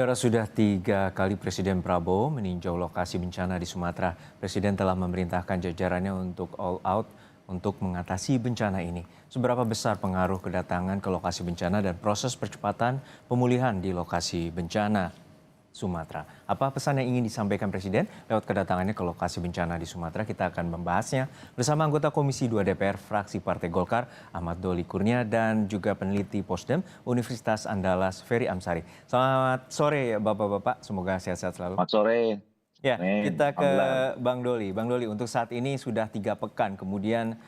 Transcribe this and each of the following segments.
Saudara, sudah 3 kali Presiden Prabowo meninjau lokasi bencana di Sumatera. Presiden telah memerintahkan jajarannya untuk all out untuk mengatasi bencana ini. Seberapa besar pengaruh kedatangan ke lokasi bencana dan proses percepatan pemulihan di lokasi bencana Sumatera? Apa pesan yang ingin disampaikan Presiden lewat kedatangannya ke lokasi bencana di Sumatera? Kita akan membahasnya bersama anggota Komisi 2 DPR fraksi Partai Golkar, Ahmad Doli Kurnia, dan juga peneliti Posdem Universitas Andalas, Ferry Amsari. Selamat sore Bapak-Bapak, semoga sehat-sehat selalu. Selamat sore, Ya, Nen. kita ke Alhamdulillah. Bang Doli. Bang Doli, untuk saat ini sudah 3 pekan, kemudian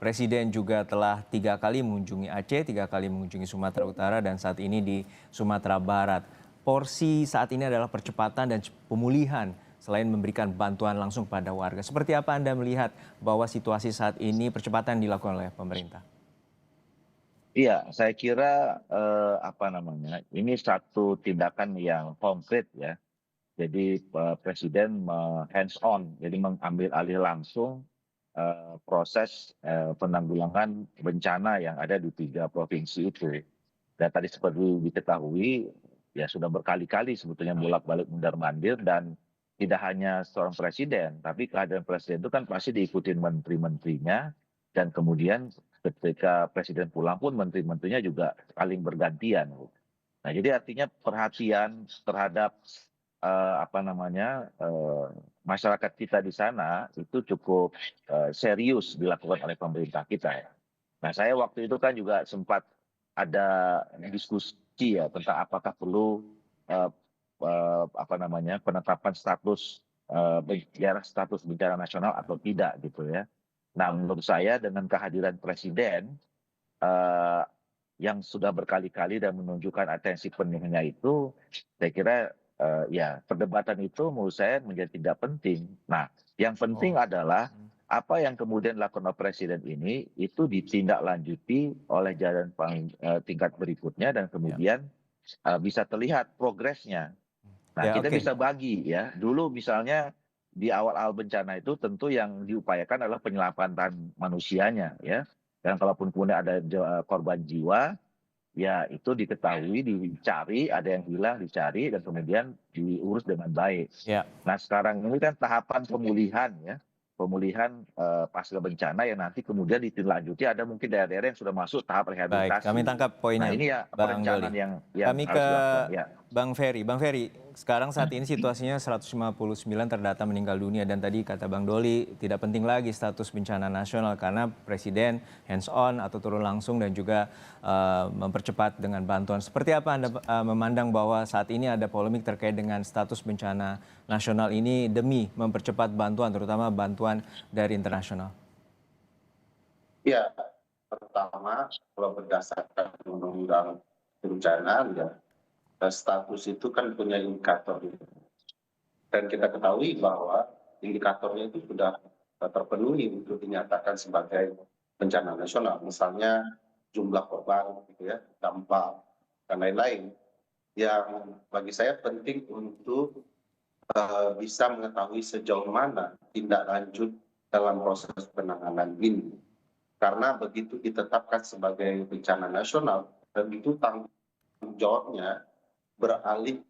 Presiden juga telah 3 kali mengunjungi Aceh, 3 kali mengunjungi Sumatera Utara, dan saat ini di Sumatera Barat. Porsi saat ini adalah percepatan dan pemulihan selain memberikan bantuan langsung pada warga. Seperti apa Anda melihat bahwa situasi saat ini percepatan dilakukan oleh pemerintah? Iya, saya kira ini satu tindakan yang konkret ya. Jadi Presiden hands on, jadi mengambil alih langsung proses penanggulangan bencana yang ada di 3 provinsi itu. Dan tadi seperti diketahui, ya sudah berkali-kali sebetulnya bolak-balik mundar-mandir dan tidak hanya seorang presiden, tapi kehadiran presiden itu kan pasti diikuti menteri-menterinya dan kemudian ketika presiden pulang pun menteri-menterinya juga saling bergantian. Nah, jadi artinya perhatian terhadap masyarakat kita di sana itu cukup serius dilakukan oleh pemerintah kita ya. Nah, saya waktu itu kan juga sempat ada diskusi ya tentang apakah perlu eh, penetapan status bencana nasional atau tidak gitu ya. Nah, menurut saya dengan kehadiran presiden eh, yang sudah berkali-kali dan menunjukkan atensi penuhnya itu, saya kira ya perdebatan itu menurut saya menjadi tidak penting. Nah, yang penting Oh. adalah apa yang kemudian dilakukan oleh presiden ini itu ditindaklanjuti oleh tingkat berikutnya dan Ya, kemudian bisa terlihat progresnya. Nah, ya, kita oke. bisa bagi ya. Dulu misalnya di awal-awal bencana itu tentu yang diupayakan adalah penyelamatan manusianya ya. Dan kalaupun kemudian ada korban jiwa, ya itu diketahui, dicari, ada yang hilang dicari dan kemudian diurus dengan baik. Ya, Nah, sekarang ini kan tahapan pemulihan ya. Pemulihan pasca bencana yang nanti kemudian ditindaklanjuti ada mungkin daerah-daerah yang sudah masuk tahap baik, kami rehabilitasi. tangkap Nah, poinnya, ini ya Bang perencanaan Doli. yang Kami harus ke dilakukan ya. Bang Ferry. Bang Ferry, sekarang saat ini situasinya 159 terdata meninggal dunia dan tadi kata Bang Doli tidak penting lagi status bencana nasional karena Presiden hands on atau turun langsung dan juga mempercepat dengan bantuan. Seperti apa Anda memandang bahwa saat ini ada polemik terkait dengan status bencana nasional ini demi mempercepat bantuan, terutama bantuan dari internasional? Ya, pertama kalau berdasarkan undang-undang bencana ya status itu kan punya indikator dan kita ketahui bahwa indikatornya itu sudah terpenuhi untuk dinyatakan sebagai bencana nasional, misalnya jumlah korban gitu ya, dampak dan lain-lain yang bagi saya penting untuk bisa mengetahui sejauh mana tindak lanjut dalam proses penanganan ini. Karena begitu ditetapkan sebagai bencana nasional, tentu tanggung jawabnya beralih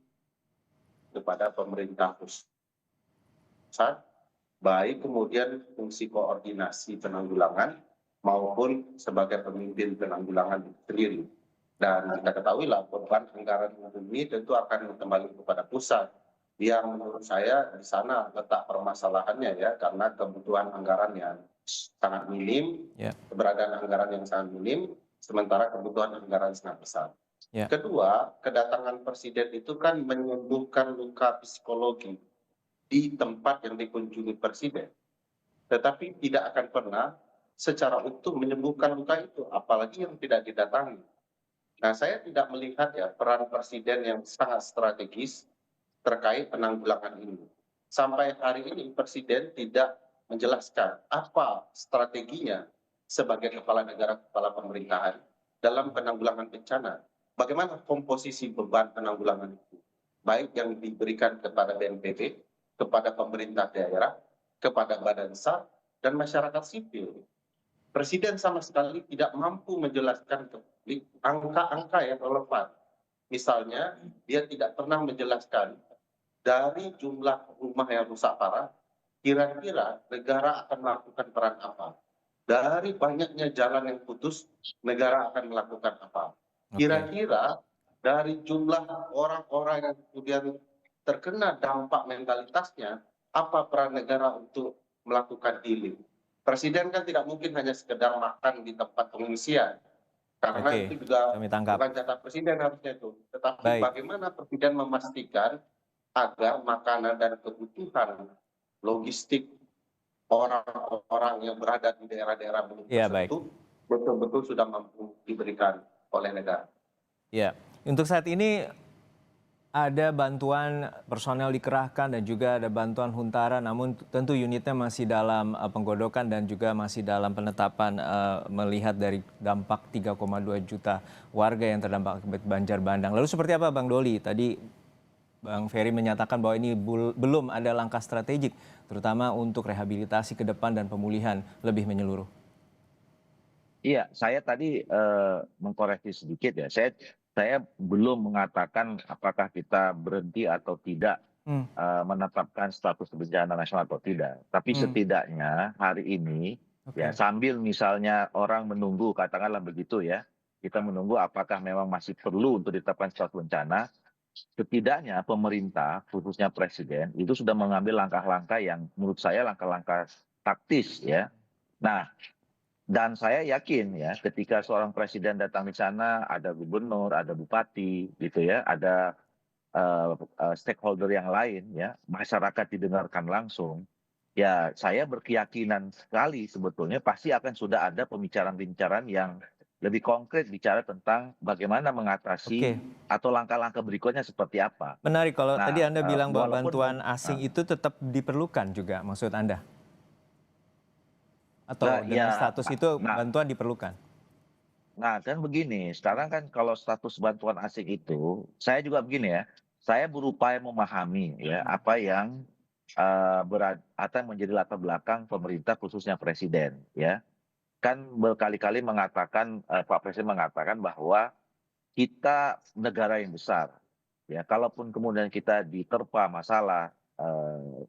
kepada pemerintah pusat, baik kemudian fungsi koordinasi penanggulangan maupun sebagai pemimpin penanggulangan itu sendiri. Dan kita ketahui lah beban anggaran ini tentu akan kembali kepada pusat yang menurut saya di sana letak permasalahannya ya karena kebutuhan anggaran yang sangat minim, Ya, keberadaan anggaran yang sangat minim, sementara kebutuhan anggaran sangat besar. ya. Kedua, kedatangan presiden itu kan menyembuhkan luka psikologi di tempat yang dikunjungi presiden, tetapi tidak akan pernah secara utuh menyembuhkan luka itu, apalagi yang tidak didatangi. Nah, saya tidak melihat ya peran presiden yang sangat strategis terkait penanggulangan ini. Sampai hari ini presiden tidak menjelaskan apa strateginya sebagai kepala negara, kepala pemerintahan dalam penanggulangan bencana. Bagaimana komposisi beban penanggulangan itu? Baik yang diberikan kepada BNPB, kepada pemerintah daerah, kepada Badan SAR, dan masyarakat sipil. Presiden sama sekali tidak mampu menjelaskan ke publik angka-angka yang relevan Misalnya, dia tidak pernah menjelaskan dari jumlah rumah yang rusak parah, kira-kira negara akan melakukan peran apa? Dari banyaknya jalan yang putus, negara akan melakukan apa? Oke. Kira-kira dari jumlah orang-orang yang kemudian terkena dampak mentalitasnya, apa peran negara untuk melakukan healing? Presiden kan tidak mungkin hanya sekedar makan di tempat pengungsian, karena Oke, itu juga kami tangkap. bukan jatah presiden harusnya itu. Tetapi Baik. bagaimana presiden memastikan agar makanan dan kebutuhan logistik orang-orang yang berada di daerah-daerah belum Iya, baik. tersentuh betul-betul sudah mampu diberikan oleh negara. Ya, untuk saat ini ada bantuan personel dikerahkan dan juga ada bantuan huntara, namun tentu unitnya masih dalam penggodokan dan juga masih dalam penetapan melihat dari dampak 3,2 juta warga yang terdampak akibat banjir bandang. Lalu seperti apa Bang Doli? Tadi Bang Ferry menyatakan bahwa ini belum ada langkah strategik, terutama untuk rehabilitasi ke depan dan pemulihan lebih menyeluruh. Iya, saya tadi mengkoreksi sedikit ya. Saya belum mengatakan apakah kita berhenti atau tidak Hmm, menetapkan status bencana nasional atau tidak. Tapi hmm, setidaknya hari ini ya oke. sambil misalnya orang menunggu, katakanlah begitu ya, kita menunggu apakah memang masih perlu untuk ditetapkan status bencana. Setidaknya pemerintah, khususnya presiden, itu sudah mengambil langkah-langkah yang menurut saya langkah-langkah taktis ya. Nah, dan saya yakin ya, ketika seorang presiden datang di sana, ada gubernur, ada bupati, gitu ya, ada stakeholder yang lain, ya, masyarakat didengarkan langsung. Ya, saya berkeyakinan sekali sebetulnya pasti akan sudah ada pembicaraan-pembicaraan yang lebih konkret bicara tentang bagaimana mengatasi Oke, atau langkah-langkah berikutnya seperti apa. menarik kalau tadi Nah, Anda bilang bahwa walaupun bantuan asing itu tetap diperlukan juga, maksud Anda? Atau dengan ya, status itu nah, bantuan diperlukan? Nah, kan begini, sekarang kan kalau status bantuan asing itu, saya juga begini ya, saya berupaya memahami ya apa yang atau yang menjadi latar belakang pemerintah khususnya presiden ya. Kan berkali-kali mengatakan Pak Presiden mengatakan bahwa kita negara yang besar ya, kalaupun kemudian kita diterpa masalah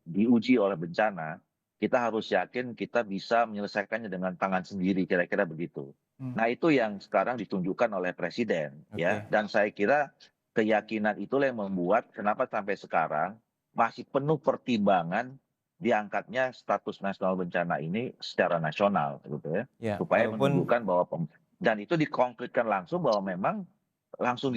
diuji oleh bencana, kita harus yakin kita bisa menyelesaikannya dengan tangan sendiri, kira-kira begitu. Hmm, Nah, itu yang sekarang ditunjukkan oleh presiden ya, oke. dan saya kira keyakinan itulah yang membuat kenapa sampai sekarang masih penuh pertimbangan diangkatnya status nasional bencana ini secara nasional gitu ya, Ya, supaya walaupun menunjukkan bahwa dan itu dikonkretkan langsung bahwa memang langsung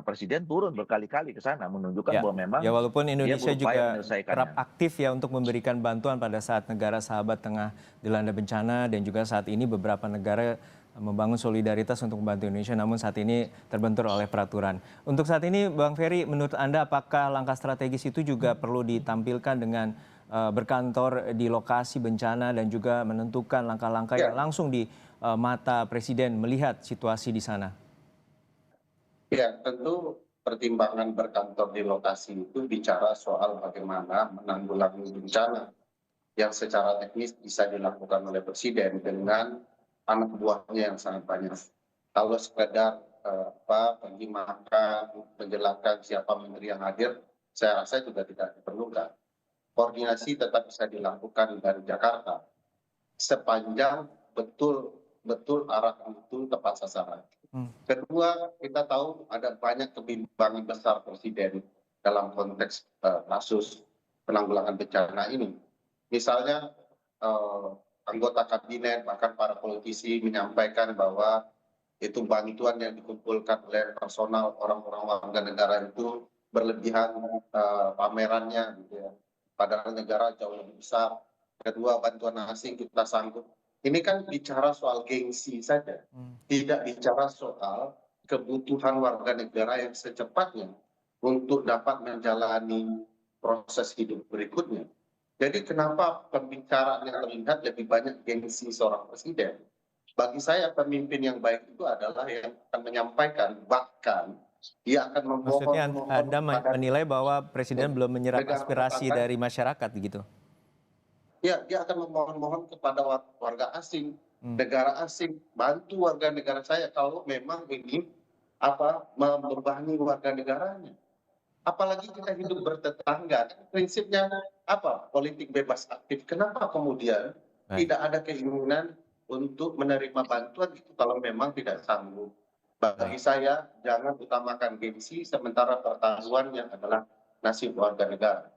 presiden turun berkali-kali ke sana menunjukkan ya, bahwa memang ya walaupun dia Indonesia berupaya juga kerap menyelesaikannya. aktif ya untuk memberikan bantuan pada saat negara sahabat tengah dilanda bencana dan juga saat ini beberapa negara membangun solidaritas untuk membantu Indonesia, namun saat ini terbentur oleh peraturan. Untuk saat ini, Bang Ferry, menurut Anda apakah langkah strategis itu juga perlu ditampilkan dengan berkantor di lokasi bencana dan juga menentukan langkah-langkah yang Ya, langsung di mata Presiden melihat situasi di sana? ya, tentu pertimbangan berkantor di lokasi itu bicara soal bagaimana menanggulangi bencana yang secara teknis bisa dilakukan oleh presiden dengan anak buahnya yang sangat banyak. Kalau sekedar pergi makan, menjelaskan siapa menteri yang hadir, saya rasa juga tidak diperlukan. Koordinasi tetap bisa dilakukan dari Jakarta sepanjang betul betul arah itu tepat sasaran. Hmm, Kedua, kita tahu ada banyak kebimbangan besar presiden dalam konteks kasus penanggulangan bencana ini. Misalnya anggota kabinet bahkan para politisi menyampaikan bahwa itu bantuan yang dikumpulkan oleh personal orang-orang warga negara itu berlebihan pamerannya gitu ya. Padahal negara jauh lebih besar. Kedua, bantuan asing kita sanggup. Ini kan bicara soal gengsi saja, hmm. tidak bicara soal kebutuhan warga negara yang secepatnya untuk dapat menjalani proses hidup berikutnya. Jadi kenapa pembicaraan yang terlihat lebih banyak gengsi seorang presiden? Bagi saya pemimpin yang baik itu adalah yang akan menyampaikan, bahkan dia akan Maksudnya memohon-mohon Anda kepada menilai bahwa Presiden belum menyerap negara aspirasi tetangga. dari masyarakat gitu? Ya, dia akan memohon-mohon kepada warga asing, Hmm, negara asing, bantu warga negara saya kalau memang ini membebani warga negaranya. Apalagi kita hidup bertetangga. Prinsipnya apa? Politik bebas aktif. Kenapa kemudian tidak ada keinginan untuk menerima bantuan itu kalau memang tidak sanggup? Bagi saya, jangan utamakan gengsi sementara pertaruhan yang adalah nasib warga negara.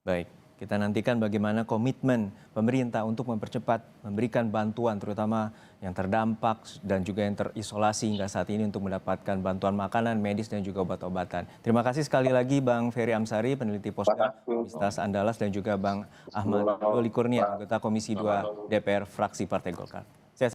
Baik, kita nantikan bagaimana komitmen pemerintah untuk mempercepat memberikan bantuan terutama yang terdampak dan juga yang terisolasi hingga saat ini untuk mendapatkan bantuan makanan, medis dan juga obat-obatan. Terima kasih sekali lagi Bang Ferry Amsari, peneliti Posda Universitas Andalas dan juga Bang Ahmad Doli Kurnia, anggota Komisi 2 DPR fraksi Partai Golkar.